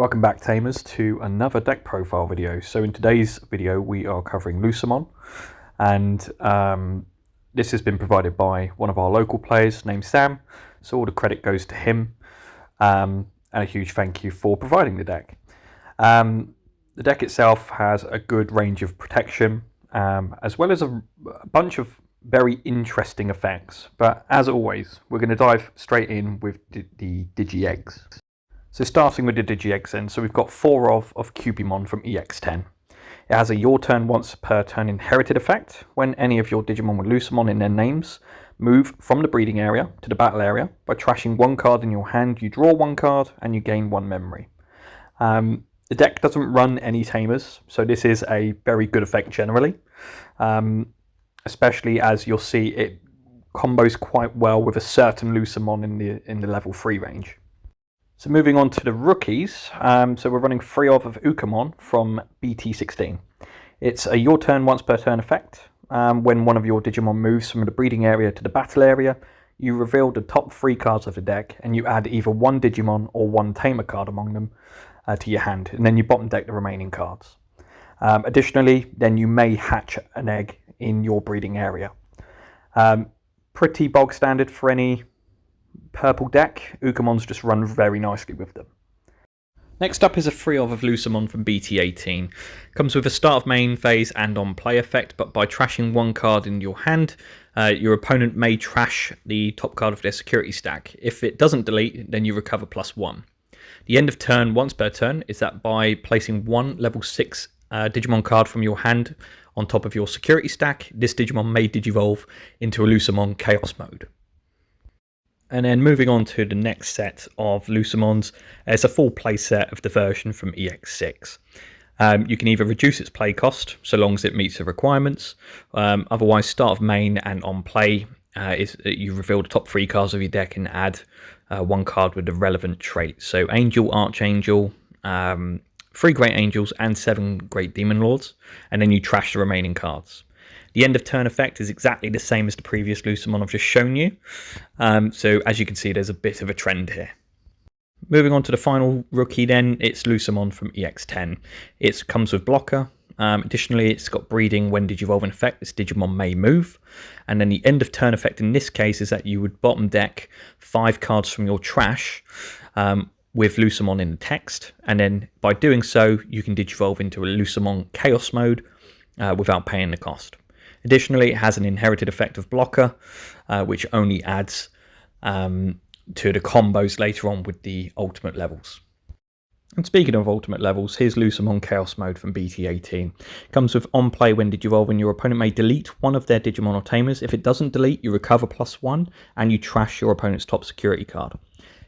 Welcome back, Tamers, to another deck profile video. So in today's video we are covering Lucemon, and this has been provided by one of our local players named Sam, so all the credit goes to him, and a huge thank you for providing the deck. The deck itself has a good range of protection, as well as a bunch of very interesting effects, but as always we're going to dive straight in with the Digi-Eggs. So starting with the Digi-Eggs then, so we've got 4 of Cubimon from EX10. It has a your turn once per turn inherited effect. When any of your Digimon with Lucemon in their names move from the breeding area to the battle area, by trashing 1 card in your hand you draw 1 card and you gain 1 memory. The deck doesn't run any Tamers, so this is a very good effect generally, especially as you'll see it combos quite well with a certain Lucemon in the level 3 range. So moving on to the rookies, so we're running 3 of Lucemon from BT23. It's a your turn once per turn effect. When one of your Digimon moves from the breeding area to the battle area, you reveal the top 3 cards of the deck and you add either 1 Digimon or 1 Tamer card among them to your hand, and then you bottom deck the remaining cards. Additionally, then you may hatch an egg in your breeding area. Pretty bog standard for any purple deck. Lucemons just run very nicely with them. Next up is a 3 of Lucemon from BT18. Comes with a start of main phase and on play effect, but by trashing 1 card in your hand, your opponent may trash the top card of their security stack. If it doesn't delete, then you recover +1. The end of turn once per turn is that by placing 1 level 6 Digimon card from your hand on top of your security stack, this Digimon may digivolve into a Lucemon Chaos Mode. And then moving on to the next set of Lucemons, it's a full play set of the version from EX6. You can either reduce its play cost, so long as it meets the requirements. Otherwise, start of main and on play is that you reveal the top 3 cards of your deck and add 1 card with the relevant trait. So Angel, Archangel, 3 Great Angels and 7 Great Demon Lords, and then you trash the remaining cards. The end of turn effect is exactly the same as the previous Lucemon I've just shown you. So as you can see, there's a bit of a trend here. Moving on to the final rookie then, it's Lucemon from EX10. It comes with blocker. Additionally, it's got breeding. When Digivolve in effect, this Digimon may move. And then the end of turn effect in this case is that you would bottom deck 5 cards from your trash with Lucemon in the text. And then by doing so, you can Digivolve into a Lucemon Chaos Mode without paying the cost. Additionally, it has an inherited effect of blocker, which only adds to the combos later on with the ultimate levels. And speaking of ultimate levels, here's Lucemon Chaos Mode from BT18. Comes with on play when Digivolve, and your opponent may delete 1 of their Digimon or Tamers. If it doesn't delete, you recover +1 and you trash your opponent's top security card.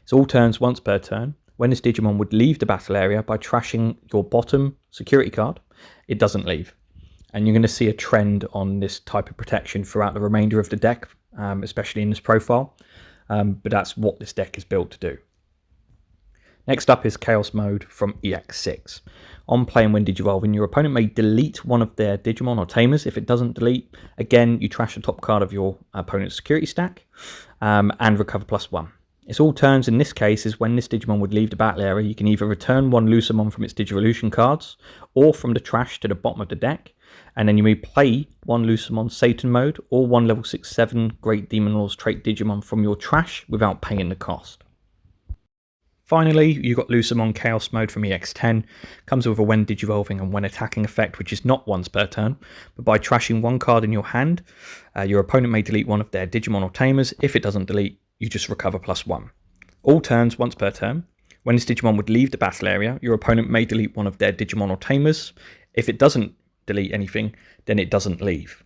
It's all turns once per turn. When this Digimon would leave the battle area by trashing your bottom security card, it doesn't leave. And you're going to see a trend on this type of protection throughout the remainder of the deck, especially in this profile. But that's what this deck is built to do. Next up is Chaos Mode from EX6. On play and when Digivolving, your opponent may delete 1 of their Digimon or Tamers. If it doesn't delete, again, you trash the top card of your opponent's security stack and recover +1. It's all turns in this case is when this Digimon would leave the battle area, you can either return 1 Lucemon from its Digivolution cards or from the trash to the bottom of the deck. And then you may play 1 Lucemon Satan Mode or 1 level 6/7 Great Demon Lords trait Digimon from your trash without paying the cost. Finally, you've got Lucemon Chaos Mode from EX10. Comes with a when Digivolving and when attacking effect, which is not once per turn, but by trashing 1 card in your hand, your opponent may delete 1 of their Digimon or Tamers. If it doesn't delete, you just recover +1. All turns once per turn. When this Digimon would leave the battle area, your opponent may delete 1 of their Digimon or Tamers. If it doesn't delete anything, then it doesn't leave.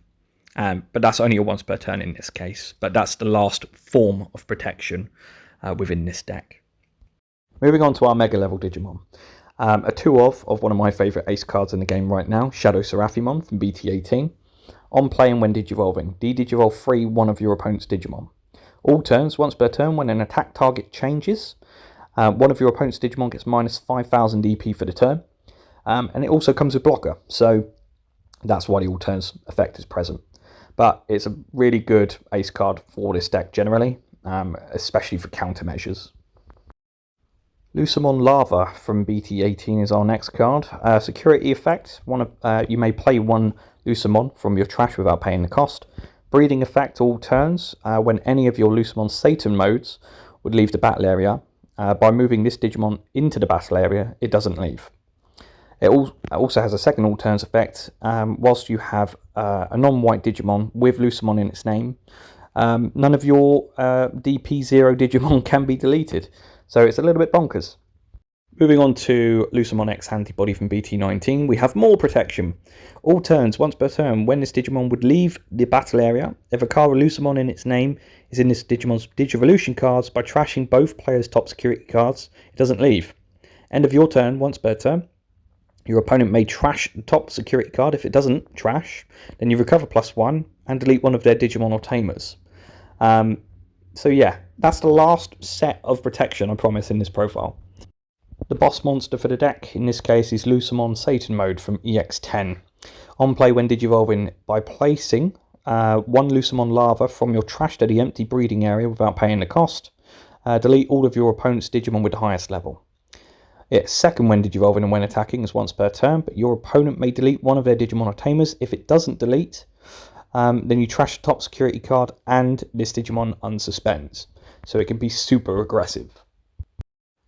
But that's only a once per turn in this case. But that's the last form of protection within this deck. Moving on to our mega level Digimon. A 2 of one of my favourite ace cards in the game right now, Shadow Seraphimon from BT18. On play and when Digivolving, Digivolve 3 1 of your opponent's Digimon. All turns once per turn. When an attack target changes, 1 of your opponent's Digimon gets minus 5,000 EP for the turn. And it also comes with blocker, so that's why the all turns effect is present. But it's a really good ace card for this deck generally, especially for countermeasures. Lucemon Lava from BT18 is our next card. Security effect, you may play one Lucemon from your trash without paying the cost. Breeding effect, all turns, when any of your Lucemon Satan modes would leave the battle area. By moving this Digimon into the battle area, it doesn't leave. It also has a second all turns effect. Whilst you have a non-white Digimon with Lucemon in its name, none of your DP0 Digimon can be deleted. So it's a little bit bonkers. Moving on to Lucemon X Antibody from BT19, we have more protection. All turns, once per turn, when this Digimon would leave the battle area, if a card with Lucemon in its name is in this Digimon's Digivolution cards, by trashing both players' top security cards, it doesn't leave. End of your turn, once per turn, your opponent may trash the top security card. If it doesn't trash, then you recover +1 and delete one of their Digimon or Tamers. So yeah, that's the last set of protection, I promise, in this profile. The boss monster for the deck, in this case, is Lucemon Satan Mode from EX10. On play when Digivolving, by placing one Lucemon Lava from your trash to the empty breeding area without paying the cost, delete all of your opponent's Digimon with the highest level. It's second when Digivolving and when attacking is once per turn, but your opponent may delete one of their Digimon or Tamers. If it doesn't delete, then you trash the top security card and this Digimon unsuspends. So it can be super aggressive.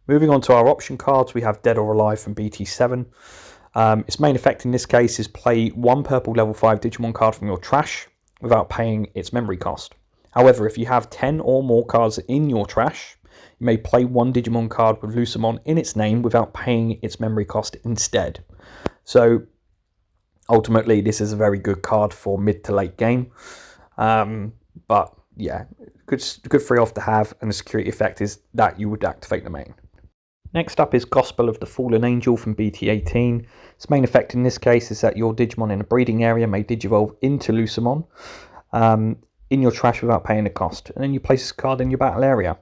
Moving on to our option cards, we have Dead or Alive from BT7. Its main effect in this case is play one purple level 5 Digimon card from your trash without paying its memory cost. However, if you have 10 or more cards in your trash, you may play one Digimon card with Lucemon in its name without paying its memory cost instead. So ultimately, this is a very good card for mid to late game. But yeah, good free off to have, and the security effect is that you would activate the main. Next up is Gospel of the Fallen Angel from BT18. Its main effect in this case is that your Digimon in a breeding area may Digivolve into Lucemon in your trash without paying the cost, and then you place this card in your battle area.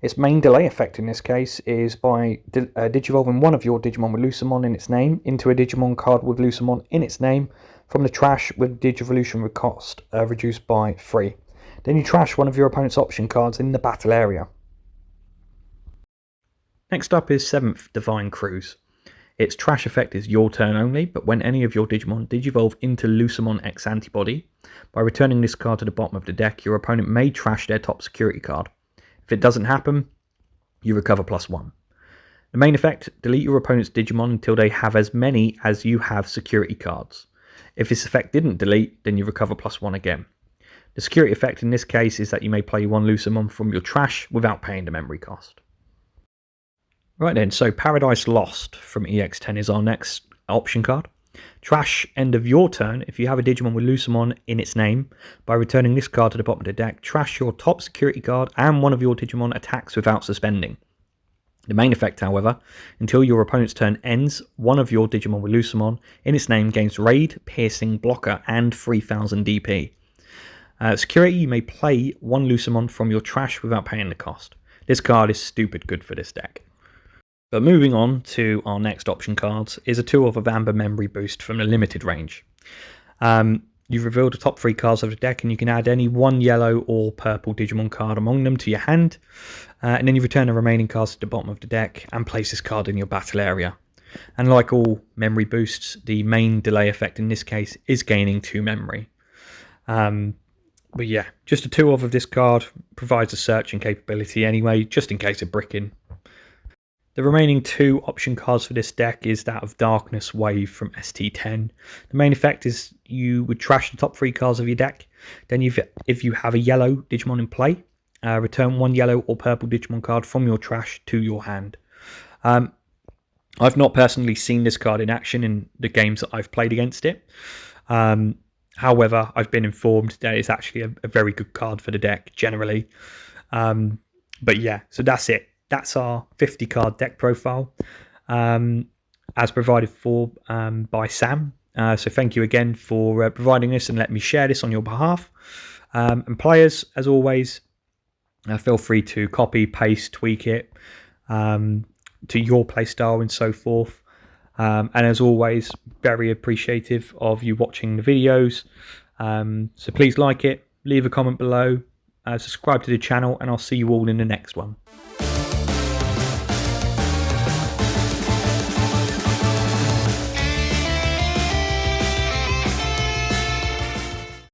Its main delay effect in this case is by Digivolving one of your Digimon with Lucemon in its name into a Digimon card with Lucemon in its name from the trash with Digivolution with cost reduced by 3. Then you trash one of your opponent's option cards in the battle area. Next up is 7th Divine Cruise. Its trash effect is your turn only, but when any of your Digimon Digivolve into Lucemon X Antibody, by returning this card to the bottom of the deck, your opponent may trash their top security card. If it doesn't happen, you recover +1. The main effect, delete your opponent's Digimon until they have as many as you have security cards. If this effect didn't delete, then you recover +1 again. The security effect in this case is that you may play one Lucemon from your trash without paying the memory cost. Right then, so Paradise Lost from EX10 is our next option card. Trash end of your turn if you have a Digimon with Lucemon in its name. By returning this card to the bottom of the deck, trash your top security card and one of your Digimon attacks without suspending. The main effect, however, until your opponent's turn ends, one of your Digimon with Lucemon in its name gains Raid, Piercing, Blocker and 3000 DP. Security, you may play one Lucemon from your trash without paying the cost. This card is stupid good for this deck. But moving on to our next option cards is a 2 of Amber Memory Boost from the limited range. You've revealed the top 3 cards of the deck, and you can add any one yellow or purple Digimon card among them to your hand, and then you return the remaining cards to the bottom of the deck and place this card in your battle area. And like all memory boosts, the main delay effect in this case is gaining 2 memory. But yeah, just a 2 of this card provides a searching capability anyway, just in case of bricking. The remaining 2 option cards for this deck is that of Darkness Wave from ST10. The main effect is you would trash the top 3 cards of your deck. Then if you have a yellow Digimon in play, return one yellow or purple Digimon card from your trash to your hand. I've not personally seen this card in action in the games that I've played against it. However, I've been informed that it's actually a very good card for the deck generally. But yeah, so that's it. That's our 50 card deck profile as provided for by Sam. So thank you again for providing this and letting me share this on your behalf. And players, as always, feel free to copy, paste, tweak it to your playstyle and so forth. And as always, very appreciative of you watching the videos. So please like it, leave a comment below, subscribe to the channel, and I'll see you all in the next one.